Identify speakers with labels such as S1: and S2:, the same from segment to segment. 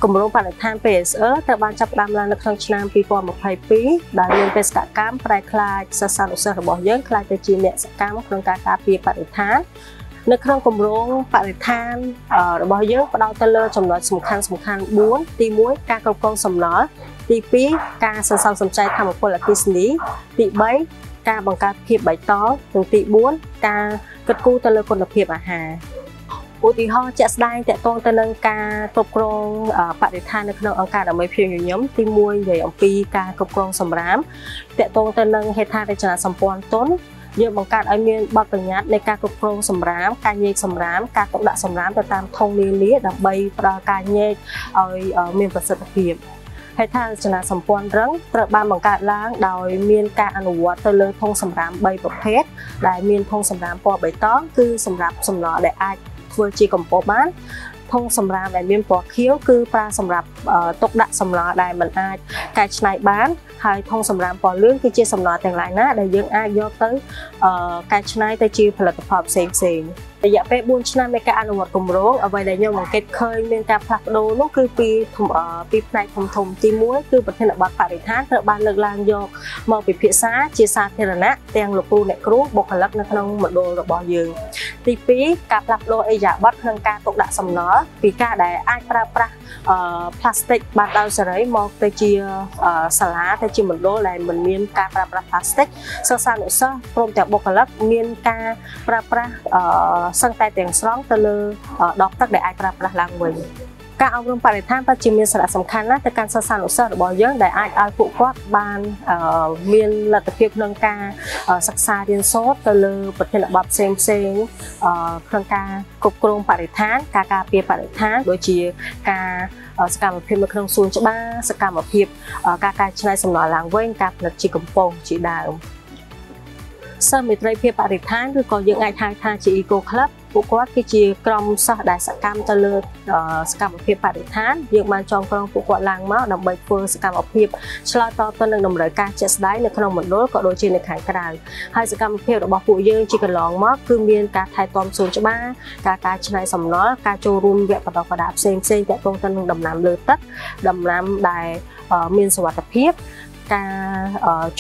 S1: គម្រោងបរិស្ថាន PSE ត្រូវបានចាប់ផ្ដើមឡើងនៅក្នុងឆ្នាំ 2022 ដែលមានបេសកកម្មប្រែក្លាយសិស្សានុសិស្សរបស់យើងក្លាយទៅជាអ្នកសកម្មក្នុងការការពារបរិស្ថាននៅក្នុងគម្រោងបរិស្ថានរបស់យើងផ្ដោតទៅលើចំណុចសំខាន់4ទី1ការគ្រប់គ្រងសំណល់ទី2ការសន្សំសំចៃថាមពលអគ្គិសនីទី3ការបង្កើតភាពបៃតងនិងទី4ការគិតគូរទៅលើគុណភាពអាហារឧទាហរណ៍ជាក់ស្ដែងតកតងទៅនឹងការគ្រប់គ្រងបរិស្ថាននៅក្នុងអង្គការដើម្បីភាពញញឹមទី1និយាយអំពីការគ្រប់គ្រងសំរាមតកតងទៅនឹងហេដ្ឋារចនាសម្ព័ន្ធទុនយើងបង្កើតឲ្យមានបទបញ្ញត្តិនៃការគ្រប់គ្រងសំរាមការញែកសំរាមការទុកដាក់សំរាមទៅតាមធុងនានាដើម្បីផ្ដល់ការញែកឲ្យមានប្រសិទ្ធភាពហេដ្ឋារចនាសម្ព័ន្ធរឹងត្រូវបានបង្កើតឡើងដោយមានការអនុវត្តទៅលើធុងសំរាម3ប្រភេទដែលមានធុងសំរាមពណ៌បៃតងគឺសម្រាប់សំណល់ដែលអាចធ្វើជាកម្ប៉ុស្តបានធុងសំរាមដែលមានពណ៌ខៀវគឺប្រើសម្រាប់ទុកដាក់សំណល់ដែលមិនអាចកែច្នៃបានហើយធុងសំរាមពណ៌លឿងគឺជាសំណល់ទាំងឡាយណាដែលយើងអាចយកទៅកែច្នៃទៅជាផលិតផលផ្សេងៗរយៈពេល4ឆ្នាំនៃការអនុវត្តគម្រោងអ្វីដែលខ្ញុំសង្កេតឃើញមានការផ្លាស់ប្ដូរនោះគឺពីផ្នែកធំទី1គឺប្រធានបទបរិស្ថានត្រូវបានលើកឡើងយកមកពិភាក្សាជាសាធារណៈទាំងលោកគ្រូអ្នកគ្រូបុគ្គលិកនៅក្នុងមណ្ឌលរបស់យើងទី2ការផ្លាស់ប្ដូរអេយ៉ាប័តក្នុងការទុកដាក់សំណល់ពីការដែលអាចប្រើប្រាស់ផ្លាស្ទិកបានដោយសេរីមកទៅជាសាលាទៅជាមណ្ឌលដែលមិនមានការប្រើប្រាស់ផ្លាស្ទិកសិស្សានុសិស្សព្រមទាំងបុគ្គលិកមានការប្រើប្រាស់សឹងតែទាំងស្រុងទៅលើដបទឹកដែលអាចប្រើប្រាស់ឡើងវិញការអប់រំបរិស្ថានពិតជាមានសារៈសំខាន់ណាស់ទៅកាន់សិស្សានុសិស្សរបស់យើងដែលអាចឲ្យពួកគាត់បានមានលទ្ធភាពក្នុងការសិក្សារៀនសូត្រទៅលើប្រធានបទផ្សេងក្នុងការគ្រប់គ្រងបរិស្ថានការការពារបរិស្ថានដូចជាការសកម្មភាពនៅក្នុងសួនច្បារសកម្មភាពការកែច្នៃសំណល់ឡើងវិញការផលិតជាកំប៉ុងជាដើមសិស្សមេត្រីភាពបរិស្ថានឬក៏យើងអាចហៅថាជា Eco Club ពួកគាត់គឺជាក្រុមសិស្សដែលសកម្មទៅលើសកម្មភាពបរិស្ថានយើងបានចងក្រងពួកគាត់ឡើងមកដើម្បីធ្វើសកម្មភាពឆ្លើយតបទៅនឹងតម្រូវការជាក់ស្ដែងនៅក្នុងមណ្ឌលក៏ដូចជានៅខាងក្រៅហើយសកម្មភាពរបស់ពួកយើងជាកន្លងមកគឺមានការថែទាំសួនច្បារការកែច្នៃសំណល់ការចូលរួមវគ្គបណ្ដុះបណ្ដាលផ្សេងៗទាក់ទងទៅនឹងដំណាំលើទឹកដំណាំដែលមានសុវត្ថិភាពការ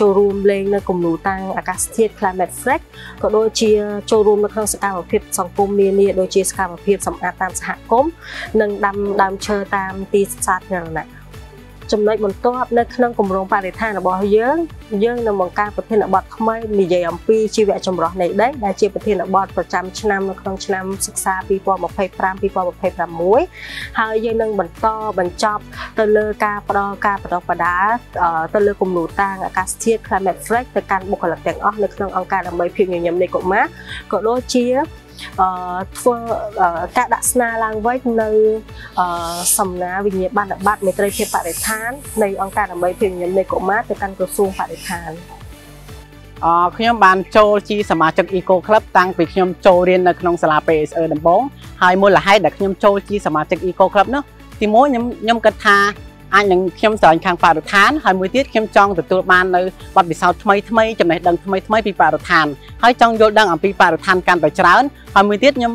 S1: ចូលរួមលេងនៅគំនូរតាំងអាកាសធាតុ Climate Flex ក៏ដូចជាចូលរួមនៅក្នុងសកម្មភាពសង្គមនានាដូចជាសកម្មភាពសម្អាតតាមសហគមន៍និងដាំដើមឈើតាមទីសាធារណៈចំណុចបន្ទាប់នៅក្នុងគម្រោងបរិស្ថានរបស់យើងនឹងបង្កើតប្រធានបទថ្មីនិយាយអំពីជីវៈចម្រុះនៃដីដែលជាប្រធានបទប្រចាំឆ្នាំនៅក្នុងឆ្នាំសិក្សា 2025-2026 ហើយយើងនឹងបន្តបញ្ចប់ទៅលើការផ្ដល់ការបណ្ដុះបណ្ដាលទៅលើគំនូរតាំងអាកាសធាតុ Climate Flex ទៅកាន់បុគ្គលិកទាំងអស់នៅក្នុងអង្គការដើម្បីភាពញញឹមនៃកុមារក៏ដូចជាធ្វើការដាក់ស្នាឡើងវិញនៅសំណាវិញ្ញាបនបត្រមេត្រីភាពបរិស្ថាននៃអង្គការដើម្បីភាពញញឹមនៃកុមារទៅកាន់ក្រសួងបរិស្ថាន
S2: ខ្ញុំបានចូលជាសមាជិក Eco Club តាំងពីខ្ញុំចូលរៀននៅក្នុងសាលា PSE ដំបូងហើយមូលហេតុដែលខ្ញុំចូលជាសមាជិក Eco Club នោះទីមួយខ្ញុំគិតថាអាចនឹងខ្ញុំស្រឡាញ់ខាងបរិស្ថានហើយមួយទៀតខ្ញុំចង់ទទួលបាននៅបទពិសោធន៍ថ្មីចំណេះដឹងថ្មីពីបរិស្ថានហើយចង់យល់ដឹងអំពីបរិស្ថានកាន់តែច្រើនហើយមួយទៀតខ្ញុំ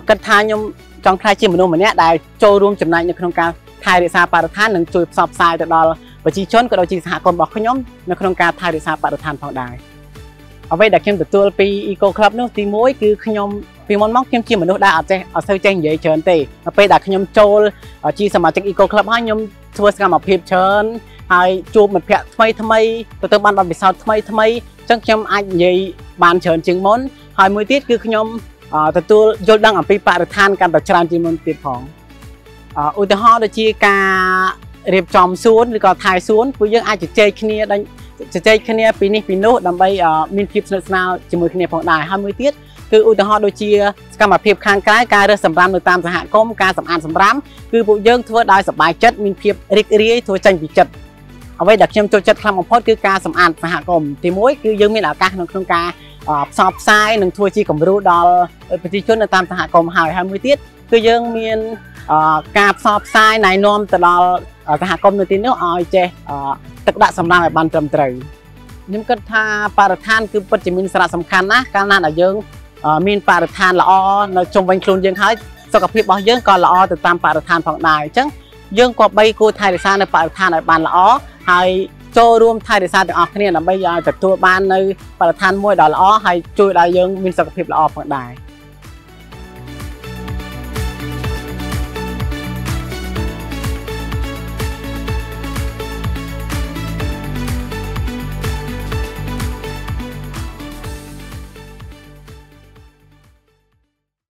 S2: គិតថាខ្ញុំចង់ខ្លាចជាមនុស្សម្នាក់ដែលចូលរួមចំណែកនៅក្នុងការថែរក្សាបរិស្ថាននិងជួយផ្សព្វផ្សាយទៅដល់ប្រជាជនក៏ដូចជាសហគមន៍របស់ខ្ញុំនៅក្នុងការថែរក្សាបរិស្ថានផងដែរអ្វីដែលខ្ញុំទទួលពី Eco Club នោះទី1គឺខ្ញុំពីមុនមកខ្ញុំជាមនុស្សដែលអត់សូវចេះនិយាយច្រើនទេដល់ពេលដែលខ្ញុំចូលជាសមាជិក Eco Club ហើយខ្ញុំធ្វើសកម្មភាពច្រើនហើយជួបមិត្តភ័ក្តិថ្មីទៅបានបទពិសោធន៍ថ្មីអញ្ចឹងខ្ញុំអាចនិយាយបានច្រើនជាងមុនហើយមួយទៀតគឺខ្ញុំទទួលយល់ដឹងអំពីបរិស្ថានកាន់តែច្រើនជាងមុនទៀតផងឧទាហរណ៍ដូចជាការរៀបចំសួនឬក៏ថែសួនពួកយើងអាចជជែកគ្នាពីនេះពីនោះដើម្បីមានភាពស្និទ្ធស្នាលជាមួយគ្នាផងដែរហើយមួយទៀតគឺឧទាហរណ៍ដូចជាសកម្មភាពខាងក្រៅការរើសសម្រាមនៅតាមសហគមន៍ការសម្អាតសម្រាមគឺពួកយើងធ្វើដោយសប្បាយចិត្តមានភាពរីករាយធ្វើចេញពីចិត្តអ្វីដែលខ្ញុំចូលចិត្តខ្លាំងបំផុតគឺការសម្អាតសហគមន៍ទី1គឺយើងមានឱកាសក្នុងការផ្សព្វផ្សាយនិងធ្វើជាគំរូដល់ប្រជាជននៅតាមសហគមន៍ហើយមួយទៀតគឺយើងមានការផ្សព្វផ្សាយណែនាំទៅដល់សហគមន៍នៅទីនោះឲ្យចេះទឹកដាក់សម្រាមឲ្យបានត្រឹមត្រូវខ្ញុំគិតថាបរិស្ថានគឺពិតជាមានសារៈសំខាន់ណាស់កាលណាដែលយើងមានបរិស្ថានល្អនៅជុំវិញខ្លួនយើងហើយសុខភាពរបស់យើងក៏ល្អទៅតាមបរិស្ថានផងដែរអញ្ចឹង យើងក៏បីគួរថែរក្សានៅបរិស្ថានឲ្យបានល្អហើយចូលរួមថែរក្សាទាំងអស់គ្នាដើម្បីឲ្យទទួលបាននៅបរិស្ថានមួយដ៏ល្អហើយជួយដល់យើងមានសុខភាពល្អផងដែរ